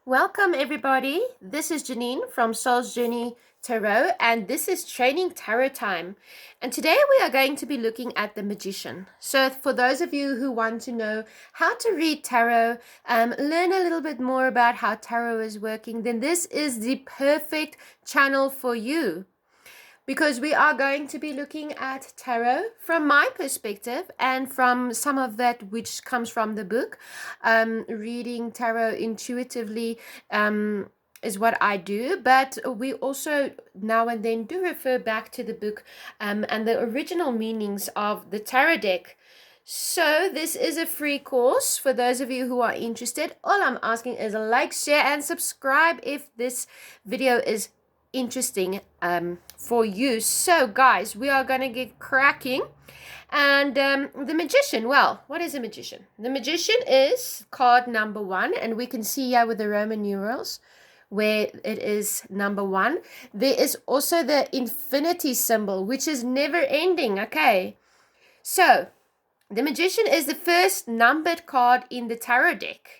Welcome, everybody. This is Janine from Soul's Journey Tarot, and this is Training Tarot Time. And today we are going to be looking at the Magician. So, for those of you who want to know how to read tarot, learn a little bit more about how tarot is working, then this is the perfect channel for you, because we are going to be looking at tarot from my perspective and from some of that which comes from the book. Reading tarot intuitively is what I do, but we also now and then do refer back to the book and the original meanings of the tarot deck. So this is a free course for those of you who are interested. All I'm asking is a like, share, and subscribe if this video is interesting for you. So guys, we are going to get cracking. And the Magician, well, what is a Magician? The Magician is card number 1, and we can see here with the Roman numerals where it is number 1. There is also the infinity symbol, which is never ending. Okay, so the Magician is the first numbered card in the tarot deck.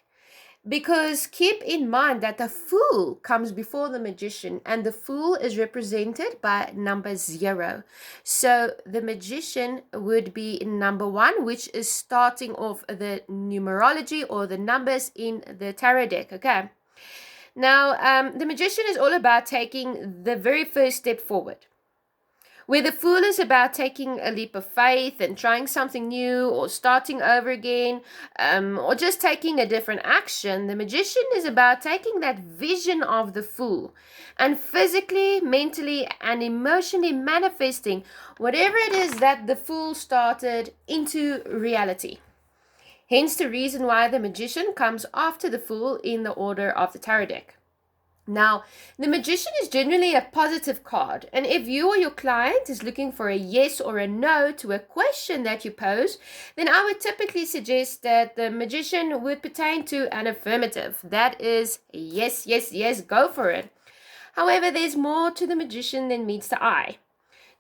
Because keep in mind that the Fool comes before the Magician, and the Fool is represented by number 0. So the Magician would be number 1, which is starting off the numerology or the numbers in the tarot deck. Okay. Now, the Magician is all about taking the very first step forward. Where the Fool is about taking a leap of faith and trying something new or starting over again, or just taking a different action, the Magician is about taking that vision of the Fool and physically, mentally, and emotionally manifesting whatever it is that the Fool started into reality. Hence the reason why the Magician comes after the Fool in the order of the tarot deck. Now, the Magician is generally a positive card, and if you or your client is looking for a yes or a no to a question that you pose, then I would typically suggest that the Magician would pertain to an affirmative. That is, yes, yes, yes, go for it. However, there's more to the Magician than meets the eye.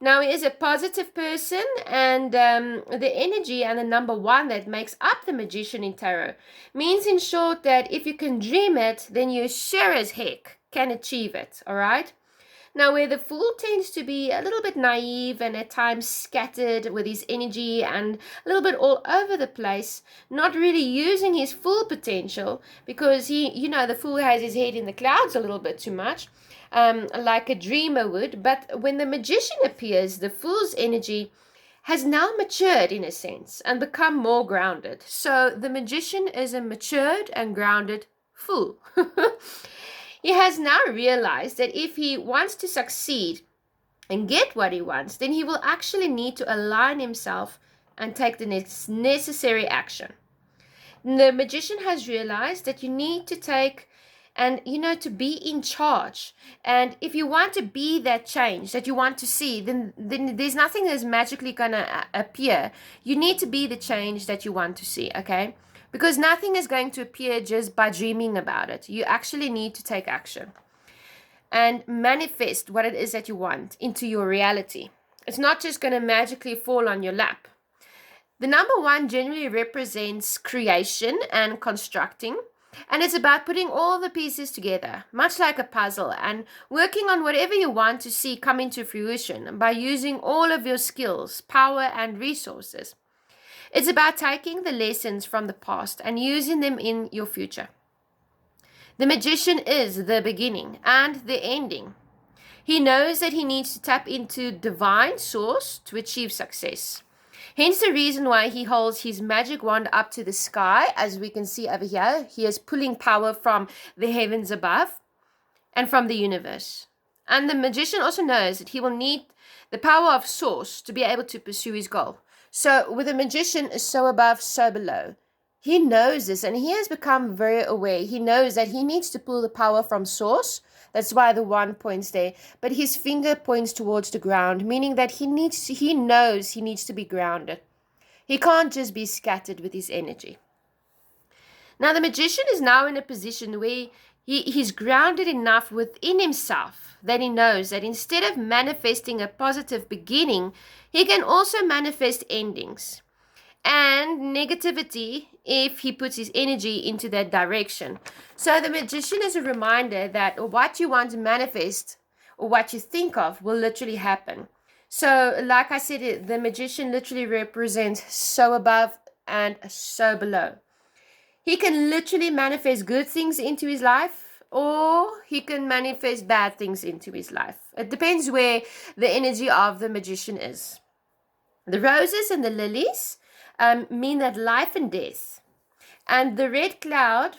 Now, he is a positive person, and the energy and the number 1 that makes up the Magician in tarot means, in short, that if you can dream it, then you sure as heck can achieve it, all right? Now, where the Fool tends to be a little bit naive and at times scattered with his energy and a little bit all over the place, not really using his full potential because the Fool has his head in the clouds a little bit too much. Like a dreamer would. But when the Magician appears, the Fool's energy has now matured in a sense and become more grounded. So the Magician is a matured and grounded Fool. He has now realized that if he wants to succeed and get what he wants, then he will actually need to align himself and take the necessary action. The Magician has realized that you need to take and to be in charge, and if you want to be that change that you want to see, then there's nothing that's magically gonna appear. You need to be the change that you want to see, okay? Because nothing is going to appear just by dreaming about it. You actually need to take action and manifest what it is that you want into your reality. It's not just going to magically fall on your lap. The number 1 generally represents creation and constructing. And it's about putting all the pieces together, much like a puzzle, and working on whatever you want to see come into fruition by using all of your skills, power, and resources. It's about taking the lessons from the past and using them in your future. The Magician is the beginning and the ending. He knows that he needs to tap into divine source to achieve success. Hence the reason why he holds his magic wand up to the sky. As we can see over here, he is pulling power from the heavens above and from the universe. And the Magician also knows that he will need the power of source to be able to pursue his goal. So with the Magician, so above, so below. He knows this, and he has become very aware. He knows that he needs to pull the power from source. That's why the 1 points there. But his finger points towards the ground, meaning that he knows he needs to be grounded. He can't just be scattered with his energy. Now, the Magician is now in a position where he's grounded enough within himself that he knows that instead of manifesting a positive beginning, he can also manifest endings. and negativity if he puts his energy into that direction. So the magician is a reminder that what you want to manifest or what you think of will literally happen. So like I said, the magician literally represents so above and so below. He can literally manifest good things into his life, or he can manifest bad things into his life. It depends where the energy of the magician is. The roses and the lilies mean that life and death. And the red cloak,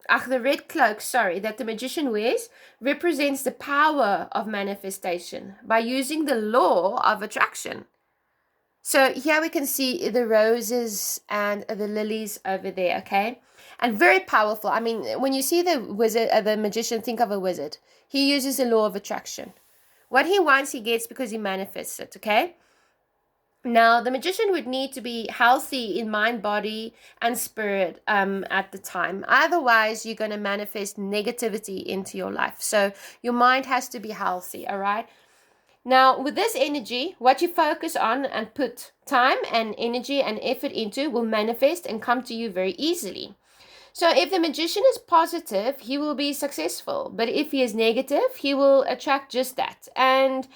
that the magician wears represents the power of manifestation by using the law of attraction. So here we can see the roses and the lilies over there, okay? And very powerful. I mean, when you see the wizard, the magician, think of a wizard. He uses the law of attraction. What he wants, he gets because he manifests it, okay? Now, the magician would need to be healthy in mind, body, and spirit at the time. Otherwise, you're going to manifest negativity into your life. So your mind has to be healthy, all right? Now, with this energy, what you focus on and put time and energy and effort into will manifest and come to you very easily. So if the magician is positive, he will be successful. But if he is negative, he will attract just that. And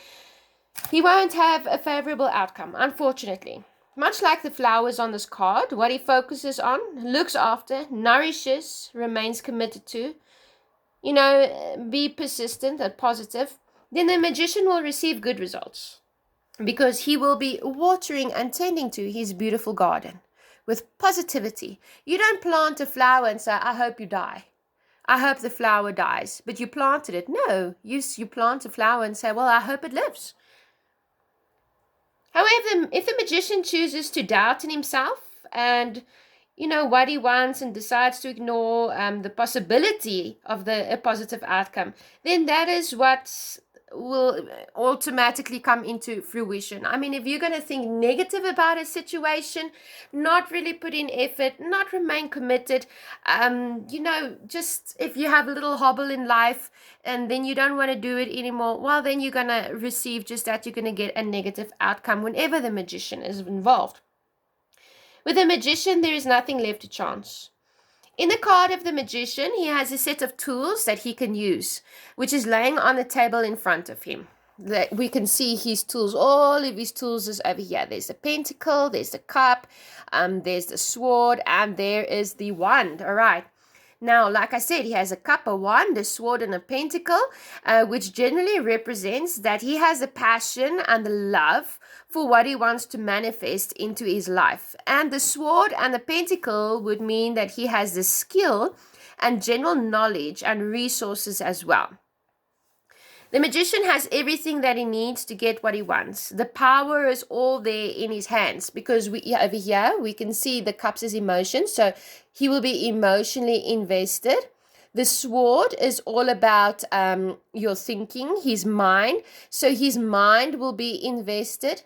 he won't have a favorable outcome, unfortunately. Much like the flowers on this card, what he focuses on, looks after, nourishes, remains committed to, be persistent and positive, then the magician will receive good results because he will be watering and tending to his beautiful garden with positivity. You don't plant a flower and say, I hope you die. I hope the flower dies, but you planted it. No, you plant a flower and say, well, I hope it lives. However, if the magician chooses to doubt in himself and what he wants and decides to ignore the possibility of a positive outcome, then that is what will automatically come into fruition. I mean, if you're going to think negative about a situation, not really put in effort, not remain committed, just if you have a little hobble in life and then you don't want to do it anymore, well, then you're going to receive just that. You're going to get a negative outcome whenever the magician is involved. With a magician, there is nothing left to chance. In the card of the magician, he has a set of tools that he can use, which is laying on the table in front of him. We can see his tools. All of his tools is over here. There's the pentacle, there's the cup, there's the sword, and there is the wand. All right. Now, like I said, he has a cup, a wand, a sword, and a pentacle, which generally represents that he has a passion and the love for what he wants to manifest into his life. And the sword and the pentacle would mean that he has the skill and general knowledge and resources as well. The magician has everything that he needs to get what he wants. The power is all there in his hands because over here we can see the cups as emotions. So he will be emotionally invested. The sword is all about your thinking, his mind. So his mind will be invested.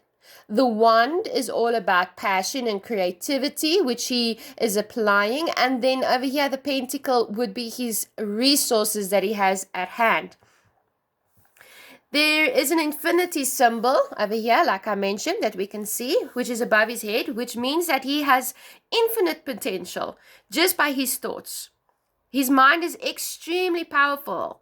The wand is all about passion and creativity, which he is applying. And then over here, the pentacle would be his resources that he has at hand. There is an infinity symbol over here, like I mentioned, that we can see, which is above his head, which means that he has infinite potential just by his thoughts. His mind is extremely powerful.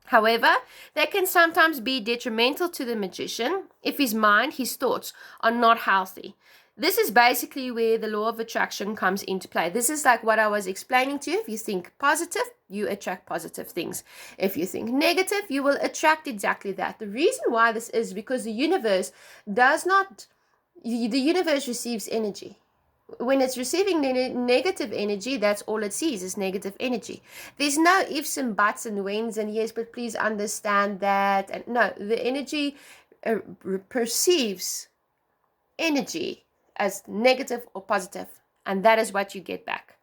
However, that can sometimes be detrimental to the magician if his mind, his thoughts, are not healthy. This is basically where the law of attraction comes into play. This is like what I was explaining to you. If you think positive, you attract positive things. If you think negative, you will attract exactly that. The reason why this is because the universe receives energy. When it's receiving negative energy, that's all it sees is negative energy. There's no ifs and buts and whens and yes, but please understand that. And no, the energy perceives energy as negative or positive, and that is what you get back.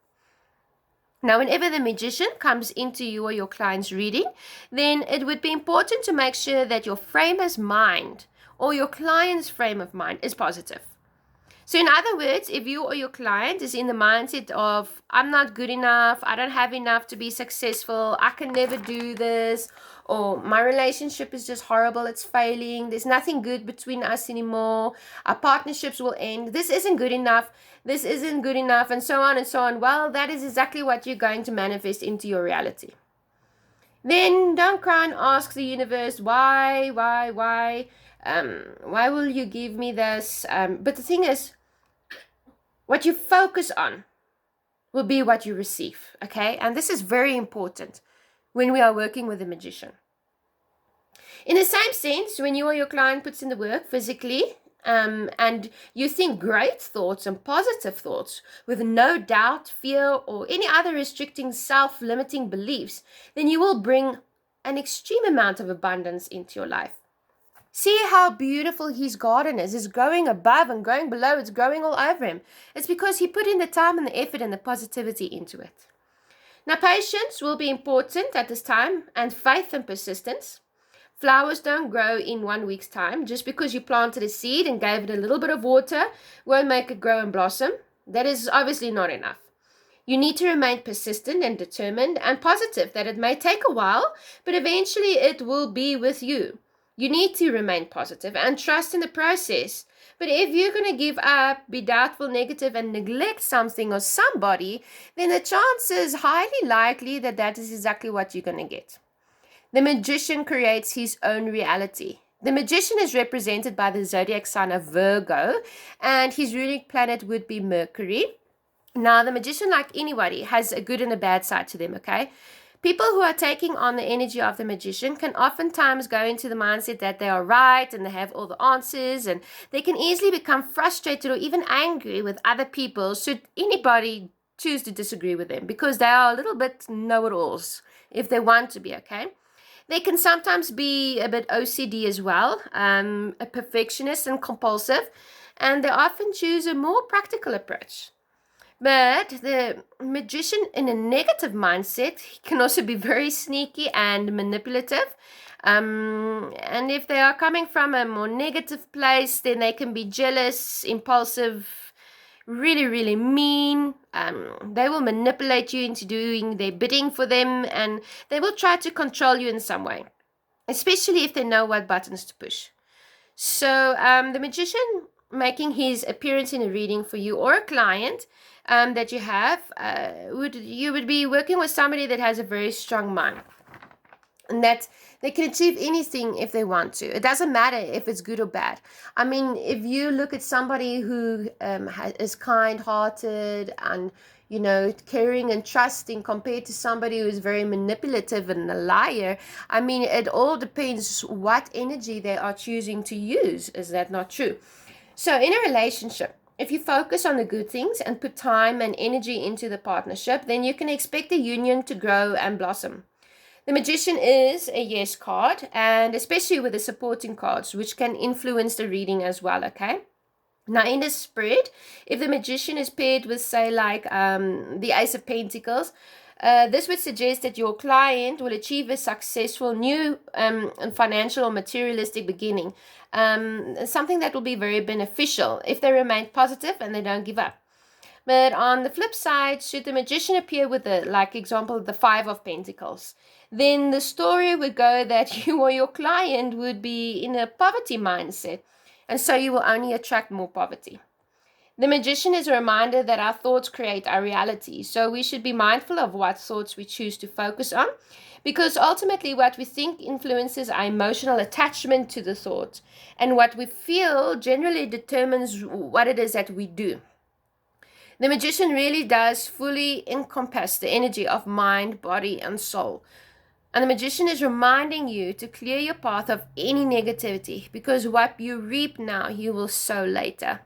Now, whenever the magician comes into you or your client's reading, then it would be important to make sure that your frame of mind or your client's frame of mind is positive. So in other words, if you or your client is in the mindset of, I'm not good enough, I don't have enough to be successful, I can never do this, or my relationship is just horrible, it's failing, there's nothing good between us anymore, our partnerships will end, this isn't good enough, and so on and so on, well, that is exactly what you're going to manifest into your reality. Then don't cry and ask the universe, why will you give me this? But the thing is, what you focus on will be what you receive, okay? And this is very important when we are working with a magician. In the same sense, when you or your client puts in the work physically, and you think great thoughts and positive thoughts with no doubt, fear, or any other restricting, self-limiting beliefs, then you will bring an extreme amount of abundance into your life. See how beautiful his garden is. It's growing above and growing below. It's growing all over him. It's because he put in the time and the effort and the positivity into it. Now, patience will be important at this time, and faith and persistence. Flowers don't grow in 1 week's time. Just because you planted a seed and gave it a little bit of water won't make it grow and blossom. That is obviously not enough. You need to remain persistent and determined and positive that it may take a while, but eventually it will be with you. You need to remain positive and trust in the process. But if you're going to give up, be doubtful, negative, and neglect something or somebody, then the chance is highly likely that that is exactly what you're going to get. The magician creates his own reality. The magician is represented by the zodiac sign of Virgo, and his ruling planet would be Mercury. Now, the magician, like anybody, has a good and a bad side to them, okay? People who are taking on the energy of the magician can oftentimes go into the mindset that they are right and they have all the answers, and they can easily become frustrated or even angry with other people should anybody choose to disagree with them, because they are a little bit know-it-alls if they want to be, okay? They can sometimes be a bit OCD as well, a perfectionist and compulsive, and they often choose a more practical approach. But the magician in a negative mindset can also be very sneaky and manipulative. And if they are coming from a more negative place, then they can be jealous, impulsive, really, really mean. They will manipulate you into doing their bidding for them, and they will try to control you in some way, especially if they know what buttons to push. So the magician making his appearance in a reading for you or a client that you have, you would be working with somebody that has a very strong mind, and that they can achieve anything if they want to. It doesn't matter if it's good or bad. I mean, if you look at somebody who is kind-hearted and, you know, caring and trusting compared to somebody who is very manipulative and a liar, I mean, it all depends what energy they are choosing to use. Is that not true? So in a relationship, if you focus on the good things and put time and energy into the partnership, then you can expect the union to grow and blossom. The magician is a yes card, and especially with the supporting cards, which can influence the reading as well, okay? Now, in the spread, if the magician is paired with, say, like the Ace of Pentacles, this would suggest that your client will achieve a successful new financial or materialistic beginning, something that will be very beneficial if they remain positive and they don't give up. But on the flip side, should the magician appear with the, like example, the Five of Pentacles, then the story would go that you or your client would be in a poverty mindset, and so you will only attract more poverty. The magician is a reminder that our thoughts create our reality, so we should be mindful of what thoughts we choose to focus on, because ultimately what we think influences our emotional attachment to the thought, and what we feel generally determines what it is that we do. The magician really does fully encompass the energy of mind, body, and soul. And the magician is reminding you to clear your path of any negativity, because what you reap now, you will sow later.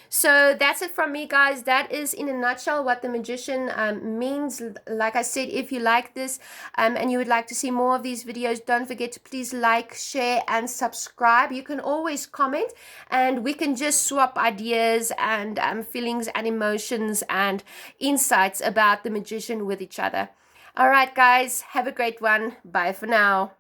So that's it from me, guys. That is in a nutshell what the magician means. Like I said, if you like this and you would like to see more of these videos, don't forget to please like, share, and subscribe. You can always comment, and we can just swap ideas and feelings and emotions and insights about the magician with each other. All right, guys, have a great one. Bye for now.